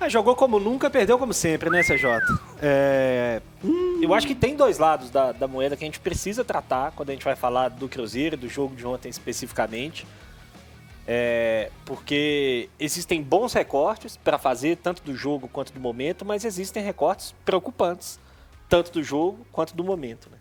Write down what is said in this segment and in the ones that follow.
Jogou como nunca, perdeu como sempre, né, CJ? Eu acho que tem dois lados da moeda que a gente precisa tratar quando a gente vai falar do Cruzeiro e do jogo de ontem especificamente. Porque existem bons recortes para fazer, tanto do jogo quanto do momento, mas existem recortes preocupantes, tanto do jogo quanto do momento, né?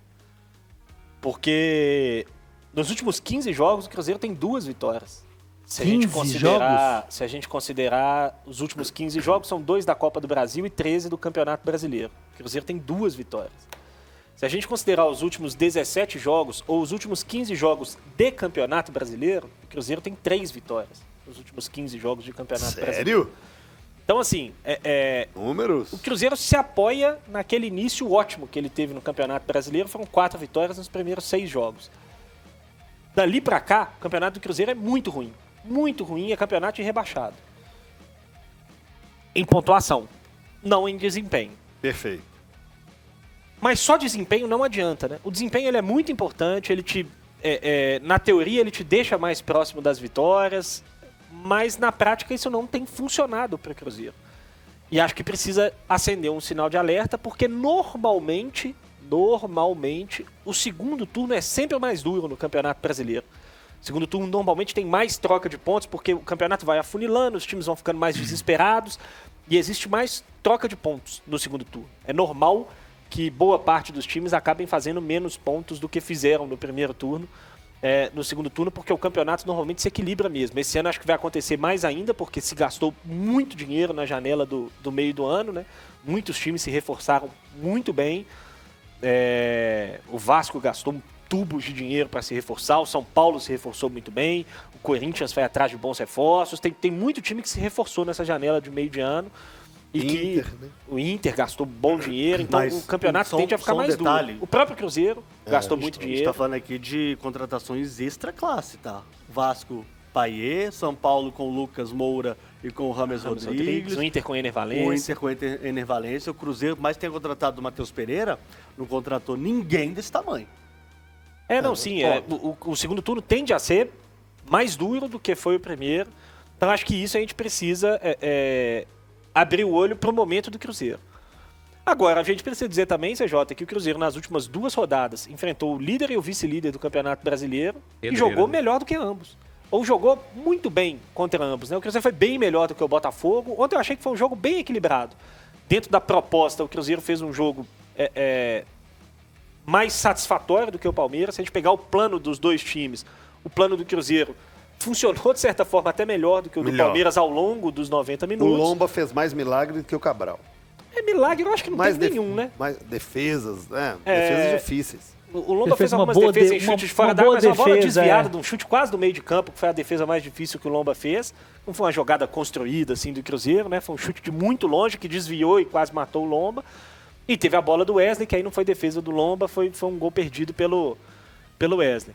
Porque nos últimos 15 jogos o Cruzeiro tem 2 vitórias. Se a gente considerar os últimos 15 jogos, são 2 da Copa do Brasil e 13 do Campeonato Brasileiro. O Cruzeiro tem 2 vitórias. Se a gente considerar os últimos 17 jogos ou os últimos 15 jogos de Campeonato Brasileiro, o Cruzeiro tem 3 vitórias nos últimos 15 jogos de Campeonato Brasileiro. Sério? Então, assim, Números. o Cruzeiro se apoia naquele início ótimo que ele teve no Campeonato Brasileiro. Foram 4 vitórias nos primeiros 6 jogos. Dali pra cá, o Campeonato do Cruzeiro é muito ruim. Muito ruim, é campeonato de rebaixado. Em pontuação, não em desempenho. Perfeito. Mas só desempenho não adianta, né? O desempenho ele é muito importante, ele na teoria ele te deixa mais próximo das vitórias, mas na prática isso não tem funcionado para o Cruzeiro. E acho que precisa acender um sinal de alerta, porque normalmente, o segundo turno é sempre o mais duro no Campeonato Brasileiro. O segundo turno normalmente tem mais troca de pontos, porque o campeonato vai afunilando, os times vão ficando mais desesperados, e existe mais troca de pontos no segundo turno. É normal que boa parte dos times acabem fazendo menos pontos do que fizeram no primeiro turno, no segundo turno, porque o campeonato normalmente se equilibra mesmo. Esse ano acho que vai acontecer mais ainda, porque se gastou muito dinheiro na janela do meio do ano, né? Muitos times se reforçaram muito bem. O Vasco gastou tubos de dinheiro para se reforçar, o São Paulo se reforçou muito bem, o Corinthians foi atrás de bons reforços, tem muito time que se reforçou nessa janela de meio de ano. E né? O Inter gastou bom dinheiro, então o campeonato tende a ficar mais duro. O próprio Cruzeiro gastou muito dinheiro. A gente tá falando aqui de contratações extra classe, tá? Vasco, Payet, São Paulo com Lucas Moura e com o Rames Rodrigues. O Inter com Ener Valencia. O Inter com Ener Valencia. O Cruzeiro, mais tem contratado o Matheus Pereira, não contratou ninguém desse tamanho. O segundo turno tende a ser mais duro do que foi o primeiro. Então acho que isso a gente precisa abrir o olho para o momento do Cruzeiro. Agora, a gente precisa dizer também, CJ, que o Cruzeiro nas últimas 2 rodadas enfrentou o líder e o vice-líder do Campeonato Brasileiro e jogou melhor do que ambos. Ou jogou muito bem contra ambos, né? O Cruzeiro foi bem melhor do que o Botafogo. Ontem eu achei que foi um jogo bem equilibrado. Dentro da proposta, o Cruzeiro fez um jogo mais satisfatório do que o Palmeiras. Se a gente pegar o plano dos 2 times, o plano do Cruzeiro funcionou de certa forma até melhor do que o do Palmeiras ao longo dos 90 minutos. O Lomba fez mais milagre do que o Cabral. Milagre eu acho que não tem nenhum, né? Mais defesas, defesas difíceis. O Lomba fez algumas defesas em chute de fora da área, mas uma bola desviada de um chute quase do meio de campo, que foi a defesa mais difícil que o Lomba fez. Não foi uma jogada construída assim do Cruzeiro, né? Foi um chute de muito longe que desviou e quase matou o Lomba. E teve a bola do Wesley, que aí não foi defesa do Lomba, foi um gol perdido pelo Wesley.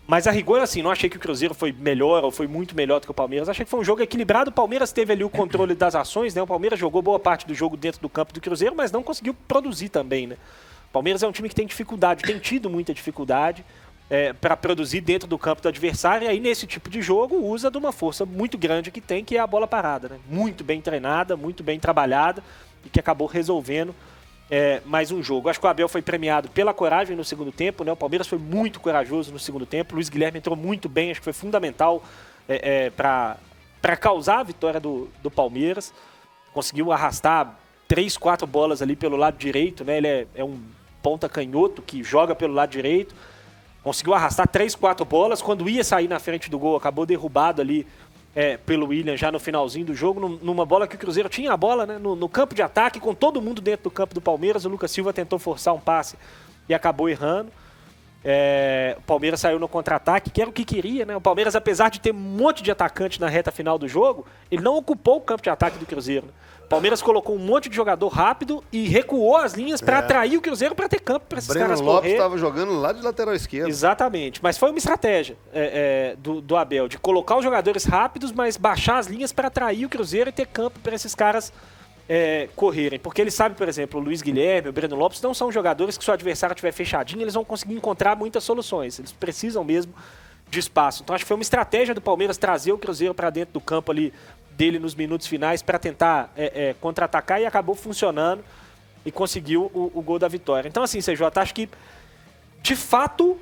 Mas a rigor, assim, não achei que o Cruzeiro foi melhor ou foi muito melhor do que o Palmeiras. Achei que foi um jogo equilibrado. O Palmeiras teve ali o controle das ações, né? O Palmeiras jogou boa parte do jogo dentro do campo do Cruzeiro, mas não conseguiu produzir também, né? O Palmeiras é um time que tem dificuldade, tem tido muita dificuldade para produzir dentro do campo do adversário. E aí, nesse tipo de jogo, usa de uma força muito grande que tem, que é a bola parada, né? Muito bem treinada, muito bem trabalhada e que acabou resolvendo mais um jogo. Acho que o Abel foi premiado pela coragem no segundo tempo, né? O Palmeiras foi muito corajoso no segundo tempo. O Luiz Guilherme entrou muito bem, acho que foi fundamental para causar a vitória do Palmeiras. Conseguiu arrastar 3, 4 bolas ali pelo lado direito, né? Ele é um ponta canhoto que joga pelo lado direito. Conseguiu arrastar 3, 4 bolas. Quando ia sair na frente do gol, acabou derrubado ali pelo William já no finalzinho do jogo, numa bola que o Cruzeiro tinha a bola, né, no campo de ataque, com todo mundo dentro do campo do Palmeiras. O Lucas Silva tentou forçar um passe e acabou errando. O Palmeiras saiu no contra-ataque, que era o que queria, né? O Palmeiras, apesar de ter um monte de atacante na reta final do jogo, ele não ocupou o campo de ataque do Cruzeiro, né? O Palmeiras colocou um monte de jogador rápido e recuou as linhas para atrair o Cruzeiro para ter campo para esses caras correr. Breno Lopes estava jogando lá de lateral esquerdo. Exatamente, mas foi uma estratégia do Abel, de colocar os jogadores rápidos, mas baixar as linhas para atrair o Cruzeiro e ter campo para esses caras correrem. Porque ele sabe, por exemplo, o Luiz Guilherme, o Breno Lopes não são jogadores que, se o adversário estiver fechadinho, eles vão conseguir encontrar muitas soluções. Eles precisam mesmo de espaço. Então acho que foi uma estratégia do Palmeiras trazer o Cruzeiro para dentro do campo ali dele nos minutos finais para tentar contra-atacar e acabou funcionando e conseguiu o gol da vitória. Então, assim, CJ, acho que, de fato,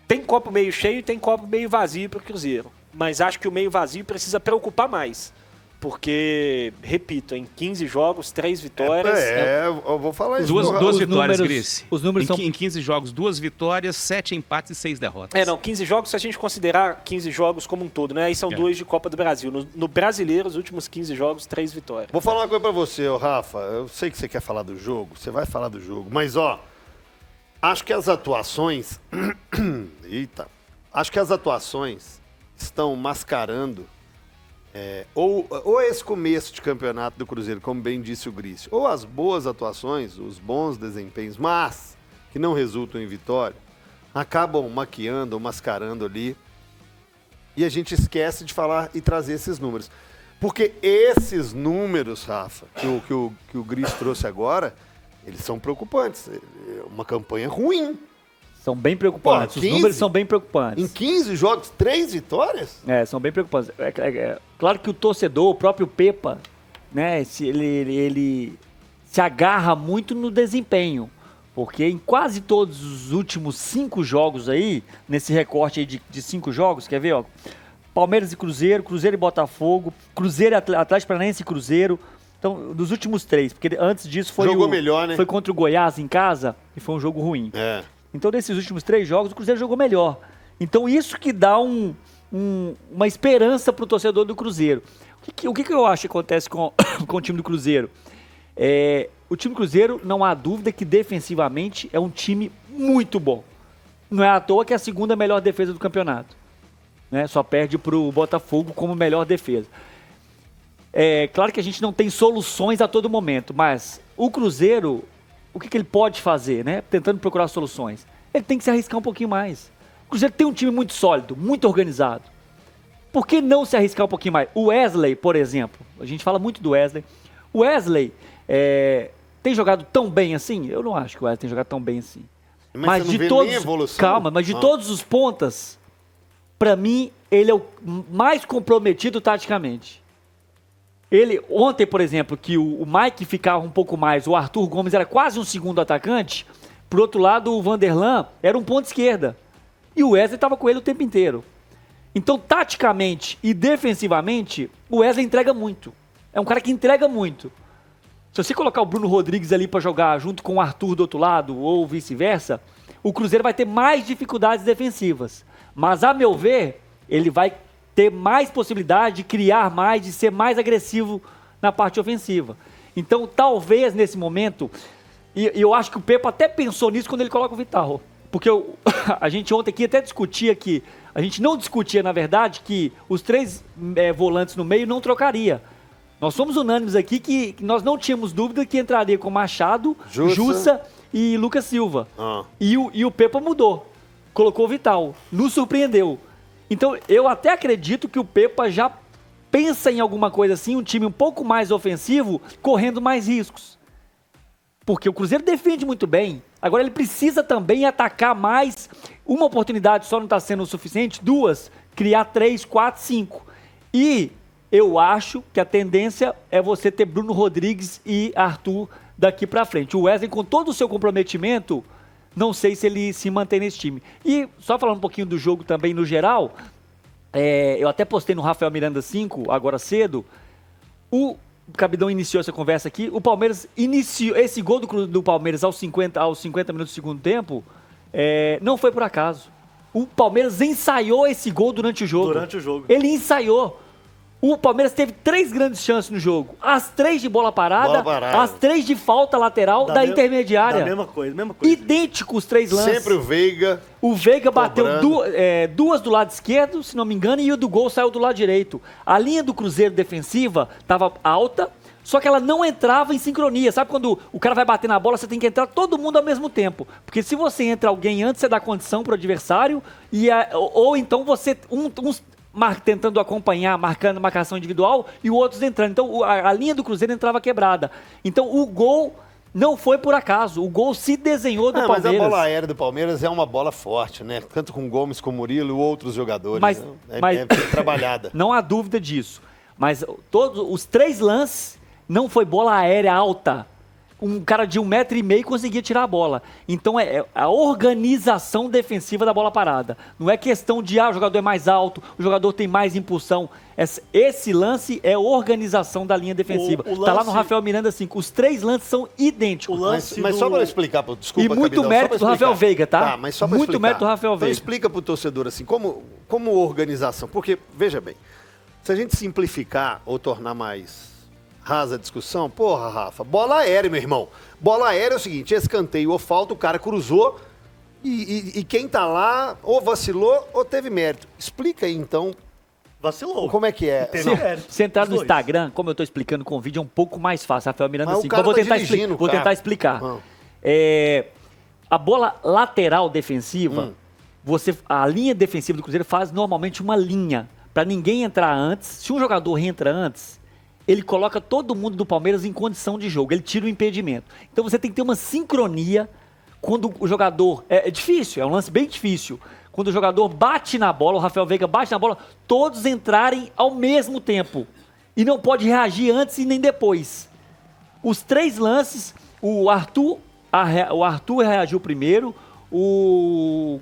tem copo meio cheio e tem copo meio vazio para o Cruzeiro. Mas acho que o meio vazio precisa preocupar mais. Porque, repito, em 15 jogos, 3 vitórias... eu vou falar isso. Duas vitórias, Gris. Os números são... Em 15 jogos, 2 vitórias, 7 empates e 6 derrotas. 15 jogos, se a gente considerar 15 jogos como um todo, né? Aí são 2 de Copa do Brasil. No Brasileiro, os últimos 15 jogos, 3 vitórias. Vou falar uma coisa pra você, Rafa. Eu sei que você quer falar do jogo, você vai falar do jogo. Mas, acho que as atuações... Acho que as atuações estão mascarando ou esse começo de campeonato do Cruzeiro, como bem disse o Gris, ou as boas atuações, os bons desempenhos, mas que não resultam em vitória, acabam maquiando ou mascarando ali, e a gente esquece de falar e trazer esses números. Porque esses números, Rafa, que o Gris trouxe agora, eles são preocupantes. É uma campanha ruim. São bem preocupantes. Os números são bem preocupantes. Em 15 jogos, 3 vitórias? São bem preocupantes. Claro que o torcedor, o próprio Pepa, né, ele se agarra muito no desempenho. Porque em quase todos os últimos 5 jogos aí, nesse recorte aí de 5 jogos, quer ver, Palmeiras e Cruzeiro, Cruzeiro e Botafogo, Cruzeiro e Atlético Paranaense e Cruzeiro. Então, dos últimos 3, porque antes disso jogou melhor, né? Foi contra o Goiás em casa e foi um jogo ruim. Então, nesses últimos 3 jogos, o Cruzeiro jogou melhor. Então, isso que dá uma esperança para o torcedor do Cruzeiro. O que eu acho que acontece com o time do Cruzeiro? O time do Cruzeiro, não há dúvida que defensivamente é um time muito bom. Não é à toa que é a segunda melhor defesa do campeonato. Né? Só perde para o Botafogo como melhor defesa. Claro que a gente não tem soluções a todo momento, mas o Cruzeiro... O que ele pode fazer, né? Tentando procurar soluções. Ele tem que se arriscar um pouquinho mais. O Cruzeiro tem um time muito sólido, muito organizado. Por que não se arriscar um pouquinho mais? O Wesley, por exemplo, a gente fala muito do Wesley. O Wesley tem jogado tão bem assim? Eu não acho que o Wesley tem jogado tão bem assim. Mas você não vê nem evolução? Calma, mas de todos os pontas, pra mim, ele é o mais comprometido taticamente. Ontem, por exemplo, que o Mike ficava um pouco mais, o Arthur Gomes era quase um segundo atacante, por outro lado o Vanderlan era um ponto esquerda. E o Wesley estava com ele o tempo inteiro. Então, taticamente e defensivamente, o Wesley entrega muito. É um cara que entrega muito. Se você colocar o Bruno Rodrigues ali para jogar junto com o Arthur do outro lado, ou vice-versa, o Cruzeiro vai ter mais dificuldades defensivas. Mas, a meu ver, ele vai ter mais possibilidade de criar mais, de ser mais agressivo na parte ofensiva. Então, talvez nesse momento, e eu acho que o Pepa até pensou nisso quando ele coloca o Vital. Porque a gente ontem aqui até discutia que, a gente não discutia, na verdade, que os 3 volantes no meio não trocaria. Nós somos unânimes aqui que nós não tínhamos dúvida que entraria com Machado, Jussa e Lucas Silva. E o Pepa mudou, colocou o Vital, nos surpreendeu. Então, eu até acredito que o Pepa já pensa em alguma coisa assim, um time um pouco mais ofensivo, correndo mais riscos. Porque o Cruzeiro defende muito bem. Agora, ele precisa também atacar mais. Uma oportunidade só não está sendo o suficiente, 2, criar 3, 4, 5. E eu acho que a tendência é você ter Bruno Rodrigues e Arthur daqui para frente. O Wesley, com todo o seu comprometimento... Não sei se ele se mantém nesse time. E só falando um pouquinho do jogo também no geral, eu até postei no Rafael Miranda 5, agora cedo, o Cabidão iniciou essa conversa aqui, o Palmeiras iniciou, esse gol do Palmeiras aos 50 minutos do segundo tempo, não foi por acaso. O Palmeiras ensaiou esse gol durante o jogo. Ele ensaiou. O Palmeiras teve 3 grandes chances no jogo. As 3 de bola parada, as 3 de falta lateral da intermediária. Da mesma coisa. Idênticos os 3 lances. Sempre o Veiga. O Veiga bateu 2 do lado esquerdo, se não me engano, e o do gol saiu do lado direito. A linha do Cruzeiro defensiva estava alta, só que ela não entrava em sincronia. Sabe quando o cara vai bater na bola, você tem que entrar todo mundo ao mesmo tempo. Porque se você entra alguém antes, você dá condição para o adversário, ou então você... tentando acompanhar, marcando marcação individual e o outro entrando. Então a linha do Cruzeiro entrava quebrada. Então o gol não foi por acaso. O gol se desenhou do Palmeiras. Mas a bola aérea do Palmeiras é uma bola forte, né? Tanto com o Gomes, com o Murilo e outros jogadores. Mas trabalhada. Não há dúvida disso. Mas todos os 3 lances não foi bola aérea alta. Um cara de 1,5 m conseguia tirar a bola. Então é a organização defensiva da bola parada. Não é questão de o jogador é mais alto, o jogador tem mais impulsão. Esse lance é organização da linha defensiva. Tá lá no Rafael Miranda 5. Os 3 lances são idênticos. Mas só para explicar, desculpa, e muito Cabidão, mérito do Rafael Veiga, tá? Mas só pra muito explicar. mérito do Rafael Veiga. Então explica pro torcedor assim, como organização. Porque, veja bem, se a gente simplificar ou tornar mais rasa a discussão, porra, Rafa, bola aérea, meu irmão. Bola aérea é o seguinte, escanteio ou falta, o cara cruzou e quem tá lá ou vacilou ou teve mérito. Explica aí, então, Vacilou. como é que é. Teve mérito. Se entrar Os no dois. Instagram, como eu tô explicando com o vídeo, é um pouco mais fácil. Rafael Miranda Mas o 5. cara Então, tá dirigindo, vou tentar explicar. A bola lateral defensiva, a linha defensiva do Cruzeiro faz normalmente uma linha, para ninguém entrar antes. Se um jogador entra antes, ele coloca todo mundo do Palmeiras em condição de jogo, ele tira o impedimento. Então você tem que ter uma sincronia quando o jogador... É difícil, é um lance bem difícil. Quando o jogador bate na bola, o Rafael Veiga bate na bola, todos entrarem ao mesmo tempo. E não pode reagir antes e nem depois. Os 3 lances, o Arthur reagiu primeiro, o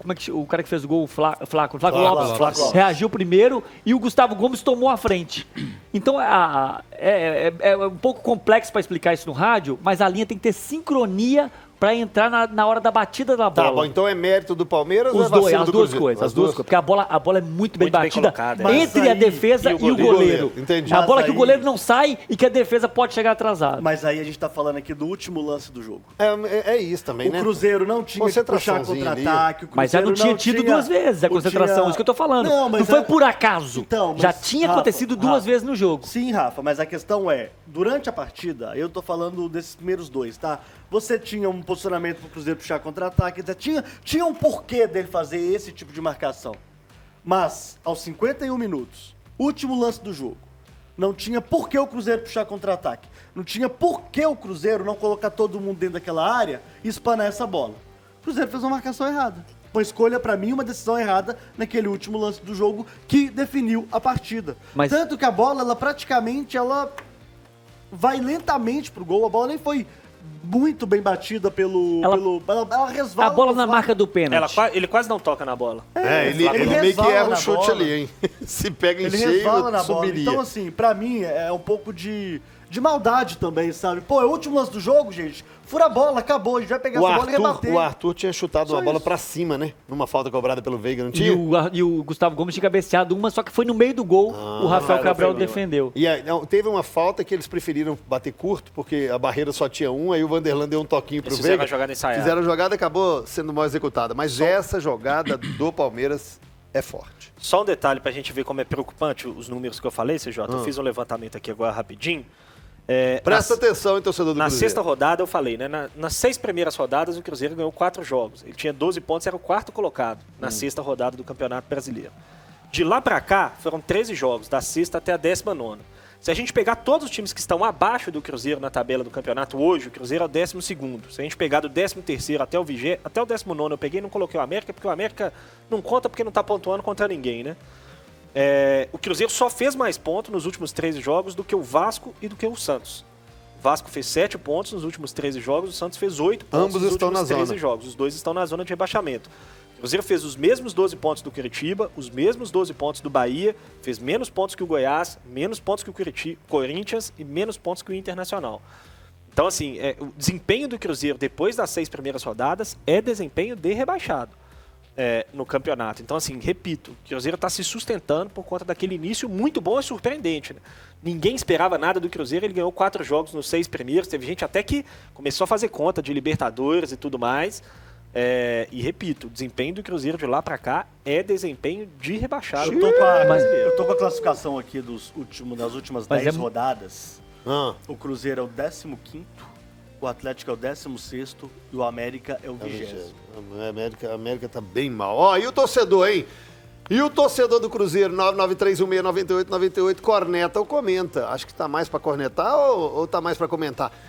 cara que fez o gol, o Flaco Lopes, reagiu primeiro e o Gustavo Gomes tomou a frente. Então é um pouco complexo para explicar isso no rádio, mas a linha tem que ter sincronia para entrar na hora da batida da bola. Tá bom, então é mérito do Palmeiras ou é Os dois, vacilo as do duas Cruzeiro? coisas, as duas coisas. Porque a bola é muito bem batida colocada, entre Mas a aí- defesa e o goleiro. Entendi. A bola Mas que o aí- goleiro não sai e que a defesa pode chegar atrasada. Mas aí a gente tá falando aqui do último lance do jogo. É isso também, O né? Cruzeiro não tinha que puxar Concentraçãozinha ali. contra-ataque. o Mas já não Cruzeiro tinha tido 2 vezes a concentração, isso que eu tô falando. Não mas foi por acaso. Então, mas, já tinha Rafa, acontecido 2 vezes no jogo. Sim, Rafa, mas a questão é, durante a partida, eu tô falando desses primeiros 2, tá? Você tinha um posicionamento pro Cruzeiro puxar contra-ataque, tinha um porquê dele fazer esse tipo de marcação. Mas, aos 51 minutos, último lance do jogo, não tinha por que o Cruzeiro puxar contra-ataque. Não tinha por que o Cruzeiro não colocar todo mundo dentro daquela área e espanar essa bola. O Cruzeiro fez uma marcação errada. Uma escolha, pra mim, uma decisão errada naquele último lance do jogo que definiu a partida. Mas- Tanto que a bola, ela praticamente, vai lentamente pro gol. A bola nem foi muito bem batida ela resvala. A bola no na Flaco. marca do pênalti. Ele quase não toca na bola. Ele ele meio que resvala erra o na chute bola. ali, hein? Se pega em Ele cheio, resvala na bola. subiria. Então, assim, pra mim, é um pouco de maldade também, sabe? Pô, é o último lance do jogo, gente. Fura a bola, acabou. A gente vai pegar essa bola e rebater. O Arthur tinha chutado Só uma bola isso. pra cima, né? Numa falta cobrada pelo Veiga, não tinha? E o Gustavo Gomes tinha cabeceado uma, só que foi no meio do gol. O Rafael Cabral defendeu. E aí, não, teve uma falta que eles preferiram bater curto, porque a barreira só tinha um, aí o Vanderlan deu um toquinho pro Eles fizeram Veiga. a jogada ensaiada. Fizeram a jogada e acabou sendo mal executada. Mas essa jogada do Palmeiras é forte. Só um detalhe pra gente ver como é preocupante os números que eu falei, CJ. Eu fiz um levantamento aqui agora rapidinho. Presta atenção, hein, torcedor do Na Cruzeiro. sexta rodada, eu falei, né? Nas 6 primeiras rodadas, o Cruzeiro ganhou 4 jogos. Ele tinha 12 pontos, era o 4º colocado na sexta rodada do Campeonato Brasileiro. De lá pra cá, foram 13 jogos, da sexta até a 19ª. Se a gente pegar todos os times que estão abaixo do Cruzeiro na tabela do campeonato hoje, o Cruzeiro é o 12º. Se a gente pegar do 13º até o 19º, eu peguei e não coloquei o América, porque o América não conta porque não tá pontuando contra ninguém, né? O Cruzeiro só fez mais pontos nos últimos 13 jogos do que o Vasco e do que o Santos. O Vasco fez 7 pontos nos últimos 13 jogos, o Santos fez 8 pontos Ambos nos estão últimos na 13 zona. jogos. Os dois estão na zona de rebaixamento. O Cruzeiro fez os mesmos 12 pontos do Curitiba, os mesmos 12 pontos do Bahia, fez menos pontos que o Goiás, menos pontos que o Corinthians e menos pontos que o Internacional. Então, assim, o desempenho do Cruzeiro depois das 6 primeiras rodadas é desempenho de rebaixado no campeonato. Então, assim, repito, o Cruzeiro está se sustentando por conta daquele início muito bom e surpreendente, né? Ninguém esperava nada do Cruzeiro, ele ganhou 4 jogos nos 6 primeiros, teve gente até que começou a fazer conta de Libertadores e tudo mais. E repito, o desempenho do Cruzeiro de lá pra cá é desempenho de rebaixado. Eu tô com a classificação aqui das últimas Mas 10 rodadas. Ah, O Cruzeiro é o 15º, o Atlético é o 16º e o América é o 20º. a América tá bem mal. Ó, e o torcedor, hein? E o torcedor do Cruzeiro, 993169898, corneta ou comenta? Acho que tá mais pra cornetar ou tá mais pra comentar?